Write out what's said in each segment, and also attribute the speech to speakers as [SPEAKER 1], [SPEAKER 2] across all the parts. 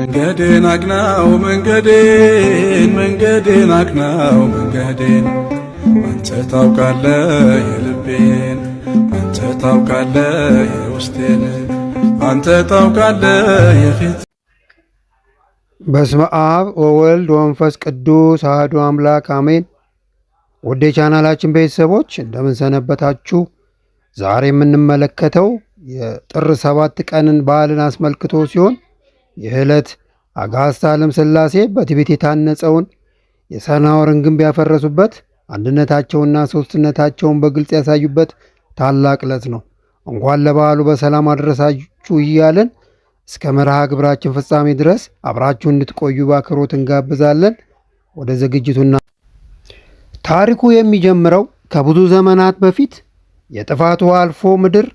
[SPEAKER 1] መንገዴን አቅናው መንገዴን አቅናው መንገዴን አንተ ታውቃለህ የልቤን አንተ ታውቃለህ የውስጤን አንተ ታውቃለህ የፊት።
[SPEAKER 2] በስመ አብ ወወልድ ወመንፈስ ቅዱስ አሐዱ አምላክ አሜን። ወደ ቻናላችን ቤተሰቦች እንደምን ሰነበታችሁ? ዛሬ የምንመለከተው የጥር 7 ቀንን በዓልን አስመልክቶ ሲሆን ይህ ዕለት አጋዕዝተ ዓለም ሥላሴ በትዕቢት የታነጸውን የሰናዖርን ግንብ ያፈረሱበት፣ አንድነታቸውና ሦስትነታቸውን በግልጽ ያሳዩበት ታላቅ ዕለት ነው። እንኳን ለበዓሉ በሰላም አደረሳችሁ እያለን እስከ መርሃ ግብራችን ፍጻሜ ድረስ አብራችሁ እንድትቆዩ በአክብሮት እንጋብዛለን። ወደ ዝግጅቱና ታሪኩ የሚጀምረው ከብዙ ዘመናት በፊት የጥፋቱ አልፎ ምድር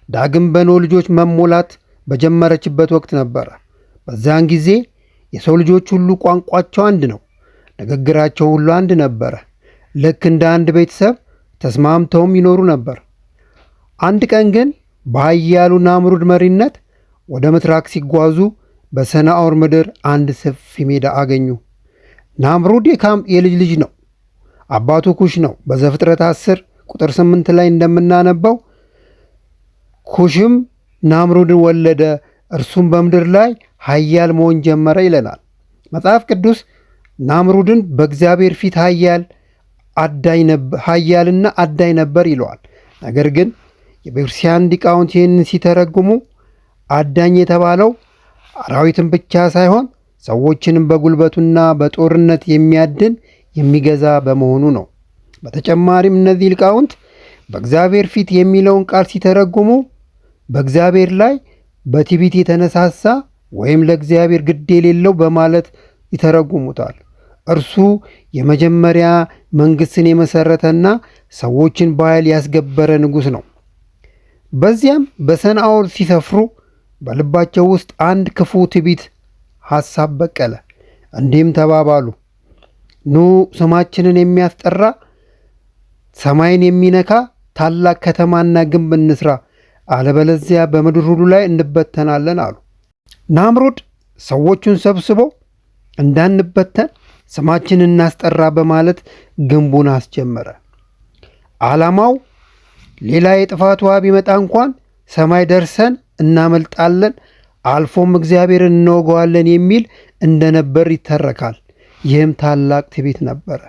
[SPEAKER 2] ዳግም በኖኅ ልጆች መሞላት በጀመረችበት ወቅት ነበረ። በዚያን ጊዜ የሰው ልጆች ሁሉ ቋንቋቸው አንድ ነው፣ ንግግራቸው ሁሉ አንድ ነበረ። ልክ እንደ አንድ ቤተሰብ ተስማምተውም ይኖሩ ነበር። አንድ ቀን ግን በኃያሉ ናምሩድ መሪነት ወደ ምሥራቅ ሲጓዙ በሰናዖር ምድር አንድ ሰፊ ሜዳ አገኙ። ናምሩድ የካም የልጅ ልጅ ነው። አባቱ ኩሽ ነው። በዘፍጥረት 10 ቁጥር 8 ላይ እንደምናነበው ኩሽም ናምሩድን ወለደ፣ እርሱም በምድር ላይ ኃያል መሆን ጀመረ ይለናል መጽሐፍ ቅዱስ። ናምሩድን በእግዚአብሔር ፊት ኃያልና አዳኝ ነበር ይለዋል። ነገር ግን የቤተክርስቲያን ሊቃውንት ይህንን ሲተረጉሙ አዳኝ የተባለው አራዊትን ብቻ ሳይሆን ሰዎችንም በጉልበቱና በጦርነት የሚያድን የሚገዛ በመሆኑ ነው። በተጨማሪም እነዚህ ሊቃውንት በእግዚአብሔር ፊት የሚለውን ቃል ሲተረጉሙ በእግዚአብሔር ላይ በትዕቢት የተነሳሳ ወይም ለእግዚአብሔር ግድ የሌለው በማለት ይተረጉሙታል። እርሱ የመጀመሪያ መንግሥትን የመሠረተና ሰዎችን በኃይል ያስገበረ ንጉሥ ነው። በዚያም በሰናዖር ሲሰፍሩ በልባቸው ውስጥ አንድ ክፉ ትዕቢት ሐሳብ በቀለ። እንዲህም ተባባሉ፣ ኑ ስማችንን የሚያስጠራ ሰማይን የሚነካ ታላቅ ከተማና ግንብ እንስራ፣ አለበለዚያ በምድር ሁሉ ላይ እንበተናለን አሉ። ናምሩድ ሰዎቹን ሰብስቦ እንዳንበተን ስማችንን እናስጠራ በማለት ግንቡን አስጀመረ። ዓላማው ሌላ የጥፋት ውሃ ቢመጣ እንኳን ሰማይ ደርሰን እናመልጣለን፣ አልፎም እግዚአብሔርን እንወገዋለን የሚል እንደነበር ይተረካል። ይህም ታላቅ ትዕቢት ነበረ።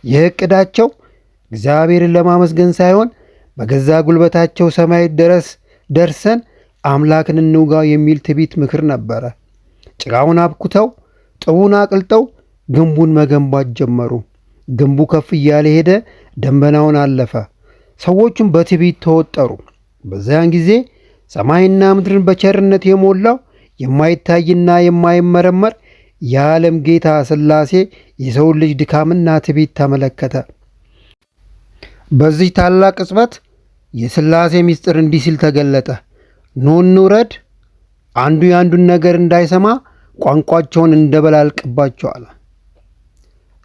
[SPEAKER 2] ይህ ዕቅዳቸው እግዚአብሔርን ለማመስገን ሳይሆን በገዛ ጉልበታቸው ሰማይ ድረስ ደርሰን አምላክን እንውጋው የሚል ትዕቢት ምክር ነበረ። ጭቃውን አብኩተው ጥቡን አቅልጠው ግንቡን መገንባት ጀመሩ። ግንቡ ከፍ እያለ ሄደ፣ ደመናውን አለፈ። ሰዎቹም በትዕቢት ተወጠሩ። በዚያን ጊዜ ሰማይና ምድርን በቸርነት የሞላው የማይታይና የማይመረመር የዓለም ጌታ ሥላሴ የሰውን ልጅ ድካምና ትዕቢት ተመለከተ። በዚህ ታላቅ ቅጽበት የሥላሴ ምስጢር እንዲህ ሲል ተገለጠ። ኑ እንውረድ፣ አንዱ የአንዱን ነገር እንዳይሰማ ቋንቋቸውን እንደበላልቅባቸው አለ።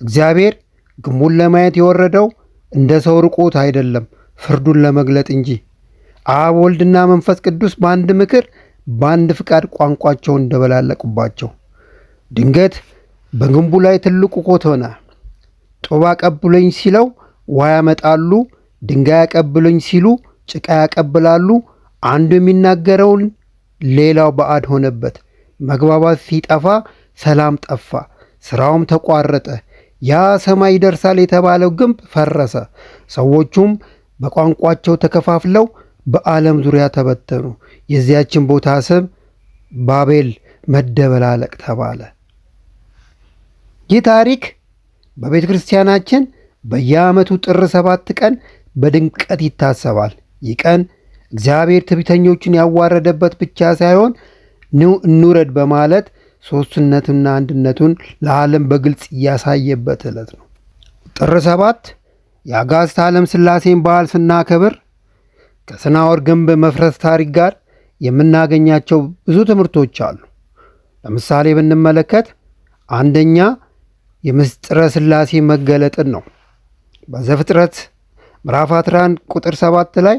[SPEAKER 2] እግዚአብሔር ግንቡን ለማየት የወረደው እንደ ሰው ርቆት አይደለም፣ ፍርዱን ለመግለጥ እንጂ። አብ ወልድና መንፈስ ቅዱስ በአንድ ምክር በአንድ ፍቃድ ቋንቋቸውን እንደበላለቁባቸው። ድንገት በግንቡ ላይ ትልቁ ኮት ሆነ። ጡብ አቀብለኝ ሲለው ውሃ ያመጣሉ፣ ድንጋይ አቀብለኝ ሲሉ ጭቃ ያቀብላሉ። አንዱ የሚናገረውን ሌላው ባዕድ ሆነበት። መግባባት ሲጠፋ ሰላም ጠፋ፣ ሥራውም ተቋረጠ። ያ ሰማይ ይደርሳል የተባለው ግንብ ፈረሰ። ሰዎቹም በቋንቋቸው ተከፋፍለው በዓለም ዙሪያ ተበተኑ። የዚያችን ቦታ ስም ባቤል መደበላለቅ ተባለ። ይህ ታሪክ በቤተ ክርስቲያናችን በየዓመቱ ጥር 7 ቀን በድምቀት ይታሰባል። ይህ ቀን እግዚአብሔር ትዕቢተኞቹን ያዋረደበት ብቻ ሳይሆን ኑ እንውረድ በማለት ሦስትነቱንና አንድነቱን ለዓለም በግልጽ ያሳየበት ዕለት ነው። ጥር 7 የአጋዕዝተ ዓለም ሥላሴን በዓል ስናከብር ከሰናዖር ግንብ መፍረስ ታሪክ ጋር የምናገኛቸው ብዙ ትምህርቶች አሉ። ለምሳሌ ብንመለከት አንደኛ የምስጢረ ሥላሴ መገለጥን ነው። በዘፍጥረት ምዕራፍ 11 ቁጥር 7 ላይ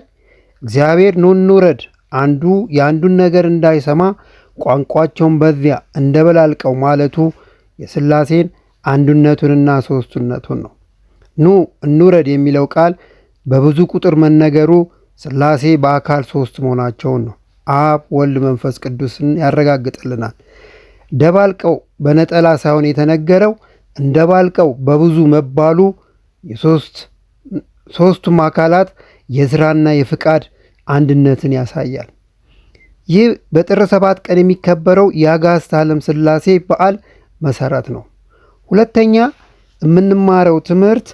[SPEAKER 2] እግዚአብሔር ኑ እንውረድ፣ አንዱ የአንዱን ነገር እንዳይሰማ ቋንቋቸውን በዚያ እንደበላልቀው ማለቱ የሥላሴን አንድነቱንና ሦስትነቱን ነው። ኑ እንውረድ የሚለው ቃል በብዙ ቁጥር መነገሩ ሥላሴ በአካል ሦስት መሆናቸውን ነው። አብ፣ ወልድ፣ መንፈስ ቅዱስን ያረጋግጥልናል። ደባልቀው በነጠላ ሳይሆን የተነገረው እንደባልቀው በብዙ መባሉ ሦስቱም አካላት የሥራና የፍቃድ አንድነትን ያሳያል። ይህ በጥር 7 ቀን የሚከበረው የአጋዕዝተ ዓለም ሥላሴ በዓል መሠረት ነው። ሁለተኛ የምንማረው ትምህርት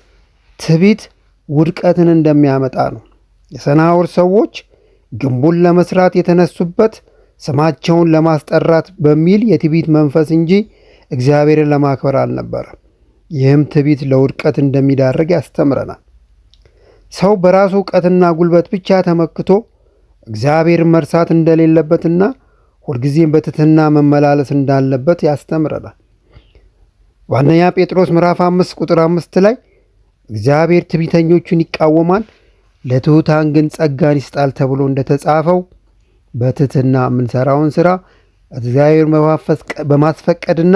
[SPEAKER 2] ትዕቢት ውድቀትን እንደሚያመጣ ነው። የሰናዖር ሰዎች ግንቡን ለመስራት የተነሱበት ስማቸውን ለማስጠራት በሚል የትዕቢት መንፈስ እንጂ እግዚአብሔርን ለማክበር አልነበረም። ይህም ትዕቢት ለውድቀት እንደሚዳርግ ያስተምረናል። ሰው በራሱ ዕውቀትና ጉልበት ብቻ ተመክቶ እግዚአብሔርን መርሳት እንደሌለበትና ሁልጊዜም በትሕትና መመላለስ እንዳለበት ያስተምረናል። በአንደኛ ጴጥሮስ ምዕራፍ 5 ቁጥር 5 ላይ እግዚአብሔር ትዕቢተኞቹን ይቃወማል፣ ለትሑታን ግን ጸጋን ይስጣል ተብሎ እንደተጻፈው በትሕትና የምንሠራውን ሥራ እግዚአብሔር በማስፈቀድና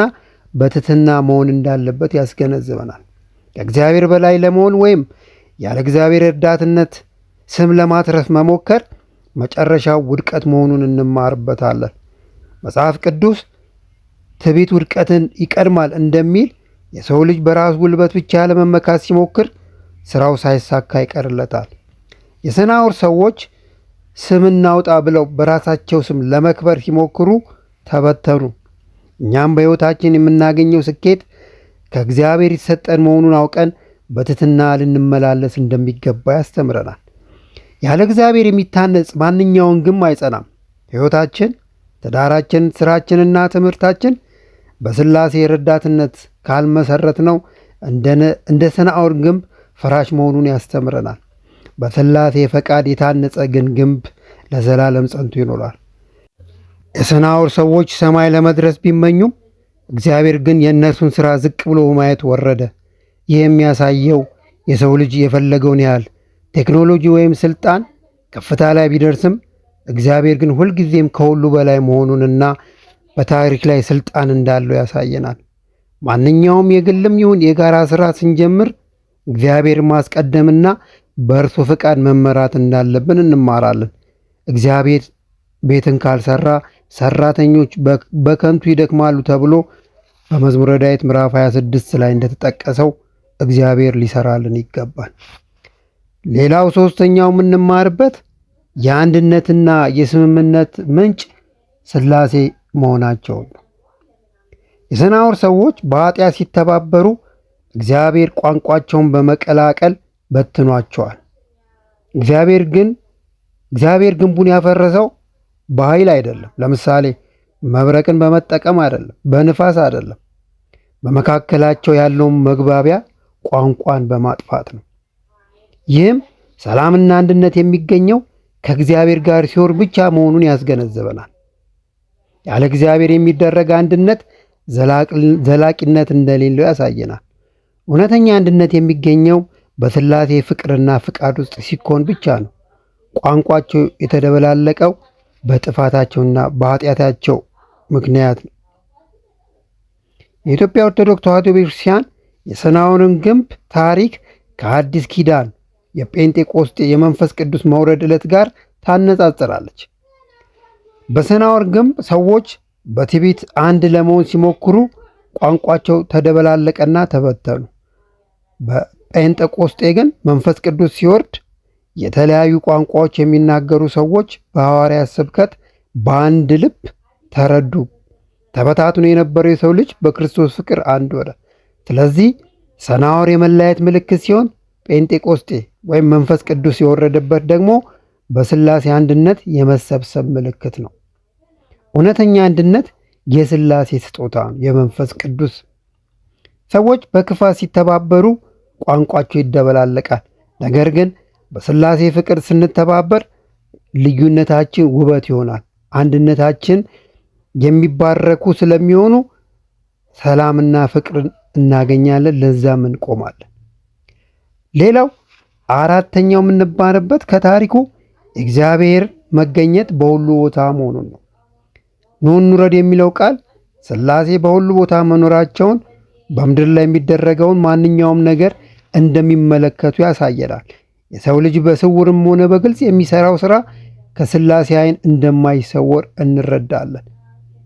[SPEAKER 2] በትሕትና መሆን እንዳለበት ያስገነዝበናል። ከእግዚአብሔር በላይ ለመሆን ወይም ያለ እግዚአብሔር ረዳትነት ስም ለማትረፍ መሞከር መጨረሻው ውድቀት መሆኑን እንማርበታለን። መጽሐፍ ቅዱስ ትዕቢት ውድቀትን ይቀድማል እንደሚል የሰው ልጅ በራሱ ጉልበት ብቻ ለመመካት ሲሞክር ሥራው ሳይሳካ ይቀርለታል። የሰናዖር ሰዎች ስም እናውጣ ብለው በራሳቸው ስም ለመክበር ሲሞክሩ ተበተኑ። እኛም በሕይወታችን የምናገኘው ስኬት ከእግዚአብሔር የተሰጠን መሆኑን አውቀን በትሕትና ልንመላለስ እንደሚገባ ያስተምረናል። ያለ እግዚአብሔር የሚታነጽ ማንኛውን ግንብ አይጸናም። ሕይወታችን፣ ትዳራችን፣ ሥራችንና ትምህርታችን በሥላሴ ረዳትነት ካልመሠረት ነው እንደ ሰናዖር ግንብ ፈራሽ መሆኑን ያስተምረናል። በሥላሴ ፈቃድ የታነጸ ግን ግንብ ለዘላለም ጸንቶ ይኖራል። የሰናዖር ሰዎች ሰማይ ለመድረስ ቢመኙም እግዚአብሔር ግን የእነርሱን ሥራ ዝቅ ብሎ በማየት ወረደ። ይህ የሚያሳየው የሰው ልጅ የፈለገውን ያህል ቴክኖሎጂ ወይም ሥልጣን ከፍታ ላይ ቢደርስም እግዚአብሔር ግን ሁልጊዜም ከሁሉ በላይ መሆኑንና በታሪክ ላይ ሥልጣን እንዳለው ያሳየናል። ማንኛውም የግልም ይሁን የጋራ ሥራ ስንጀምር እግዚአብሔር ማስቀደምና በእርሱ ፍቃድ መመራት እንዳለብን እንማራለን። እግዚአብሔር ቤትን ካልሰራ ሰራተኞች በከንቱ ይደክማሉ ተብሎ በመዝሙረ ዳዊት ምዕራፍ 26 ላይ እንደተጠቀሰው እግዚአብሔር ሊሰራልን ይገባል። ሌላው ሦስተኛው የምንማርበት የአንድነትና የስምምነት ምንጭ ሥላሴ መሆናቸውን ነው። የሰናዖር ሰዎች በኃጢአት ሲተባበሩ እግዚአብሔር ቋንቋቸውን በመቀላቀል በትኗቸዋል። እግዚአብሔር ግንቡን ያፈረሰው በኃይል አይደለም። ለምሳሌ መብረቅን በመጠቀም አይደለም፣ በንፋስ አይደለም። በመካከላቸው ያለውን መግባቢያ ቋንቋን በማጥፋት ነው። ይህም ሰላምና አንድነት የሚገኘው ከእግዚአብሔር ጋር ሲሆን ብቻ መሆኑን ያስገነዝበናል። ያለ እግዚአብሔር የሚደረግ አንድነት ዘላቂነት እንደሌለው ያሳየናል። እውነተኛ አንድነት የሚገኘው በሥላሴ ፍቅርና ፍቃድ ውስጥ ሲኮን ብቻ ነው። ቋንቋቸው የተደበላለቀው በጥፋታቸውና በኃጢአታቸው ምክንያት ነው። የኢትዮጵያ ኦርቶዶክስ ተዋሕዶ ቤተክርስቲያን የሰናዖርን ግንብ ታሪክ ከአዲስ ኪዳን የጴንጤቆስጤ የመንፈስ ቅዱስ መውረድ ዕለት ጋር ታነጻጽራለች። በሰናዖር ግንብ ሰዎች በትዕቢት አንድ ለመሆን ሲሞክሩ ቋንቋቸው ተደበላለቀና ተበተኑ። በጴንጤቆስጤ ግን መንፈስ ቅዱስ ሲወርድ የተለያዩ ቋንቋዎች የሚናገሩ ሰዎች በሐዋርያት ስብከት በአንድ ልብ ተረዱ። ተበታትኖ የነበረው የሰው ልጅ በክርስቶስ ፍቅር አንድ ሆነ። ስለዚህ ሰናዖር የመለያየት ምልክት ሲሆን፣ ጴንጤቆስጤ ወይም መንፈስ ቅዱስ የወረደበት ደግሞ በሥላሴ አንድነት የመሰብሰብ ምልክት ነው። እውነተኛ አንድነት የሥላሴ ስጦታ ነው። የመንፈስ ቅዱስ ሰዎች በክፋት ሲተባበሩ ቋንቋቸው ይደበላለቃል። ነገር ግን በሥላሴ ፍቅር ስንተባበር ልዩነታችን ውበት ይሆናል። አንድነታችን የሚባረኩ ስለሚሆኑ ሰላምና ፍቅርን እናገኛለን። ለዛም እንቆማለን። ሌላው አራተኛው የምንባርበት ከታሪኩ እግዚአብሔር መገኘት በሁሉ ቦታ መሆኑን ነው። ኑ እንውረድ የሚለው ቃል ሥላሴ በሁሉ ቦታ መኖራቸውን በምድር ላይ የሚደረገውን ማንኛውም ነገር እንደሚመለከቱ ያሳየናል። የሰው ልጅ በስውርም ሆነ በግልጽ የሚሰራው ሥራ ከሥላሴ ዓይን እንደማይሰወር እንረዳለን።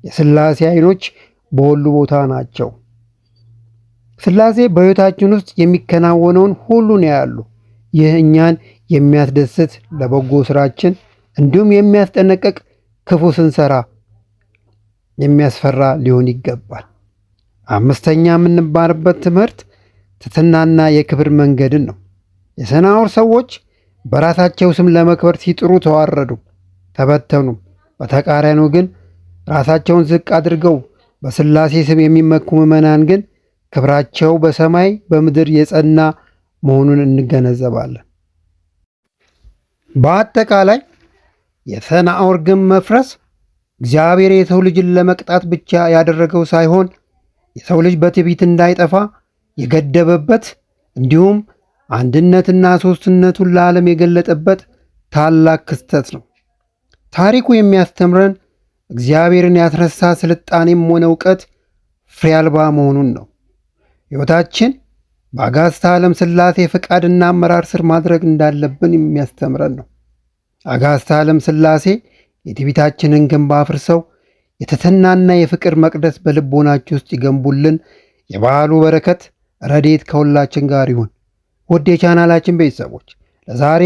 [SPEAKER 2] የሥላሴ ዓይኖች በሁሉ ቦታ ናቸው። ሥላሴ በሕይወታችን ውስጥ የሚከናወነውን ሁሉን ያያሉ። ይህ እኛን የሚያስደስት ለበጎ ሥራችን እንዲሁም የሚያስጠነቅቅ ክፉ ስንሰራ የሚያስፈራ ሊሆን ይገባል። አምስተኛ የምንማርበት ትምህርት ትሕትናና የክብር መንገድን ነው። የሰናዖር ሰዎች በራሳቸው ስም ለመክበር ሲጥሩ ተዋረዱ፣ ተበተኑ። በተቃራኒው ግን ራሳቸውን ዝቅ አድርገው በሥላሴ ስም የሚመኩ ምዕመናን ግን ክብራቸው በሰማይ በምድር የጸና መሆኑን እንገነዘባለን። በአጠቃላይ የሰናዖር ግንብ መፍረስ እግዚአብሔር የሰው ልጅን ለመቅጣት ብቻ ያደረገው ሳይሆን የሰው ልጅ በትዕቢት እንዳይጠፋ የገደበበት እንዲሁም አንድነትና ሦስትነቱን ለዓለም የገለጠበት ታላቅ ክስተት ነው። ታሪኩ የሚያስተምረን እግዚአብሔርን ያስረሳ ስልጣኔም ሆነ እውቀት ፍሬ አልባ መሆኑን ነው። ሕይወታችን በአጋዕዝተ ዓለም ሥላሴ ፈቃድና አመራር ስር ማድረግ እንዳለብን የሚያስተምረን ነው። አጋዕዝተ ዓለም ሥላሴ የትዕቢታችንን ግንብ አፍርሰው የትሕትናና የፍቅር መቅደስ በልቦናችን ውስጥ ይገንቡልን። የበዓሉ በረከት ረድኤት ከሁላችን ጋር ይሁን። ውድ የቻናላችን ቤተሰቦች ለዛሬ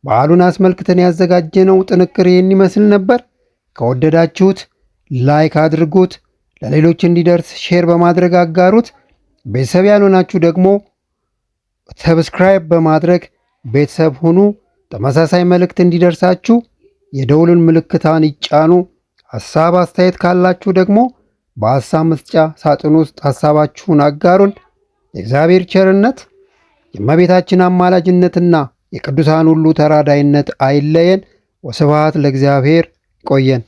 [SPEAKER 2] በዓሉን አስመልክተን ያዘጋጀነው ጥንቅር ይህን ይመስል ነበር። ከወደዳችሁት ላይክ አድርጉት፣ ለሌሎች እንዲደርስ ሼር በማድረግ አጋሩት። ቤተሰብ ያልሆናችሁ ደግሞ ሰብስክራይብ በማድረግ ቤተሰብ ሁኑ። ተመሳሳይ መልእክት እንዲደርሳችሁ የደውልን ምልክታን ይጫኑ። ሐሳብ አስተያየት ካላችሁ ደግሞ በሐሳብ መስጫ ሳጥን ውስጥ ሐሳባችሁን አጋሩን። የእግዚአብሔር ቸርነት የእመቤታችን አማላጅነትና የቅዱሳን ሁሉ ተራዳይነት አይለየን። ወስብሐት ለእግዚአብሔር። ቆየን።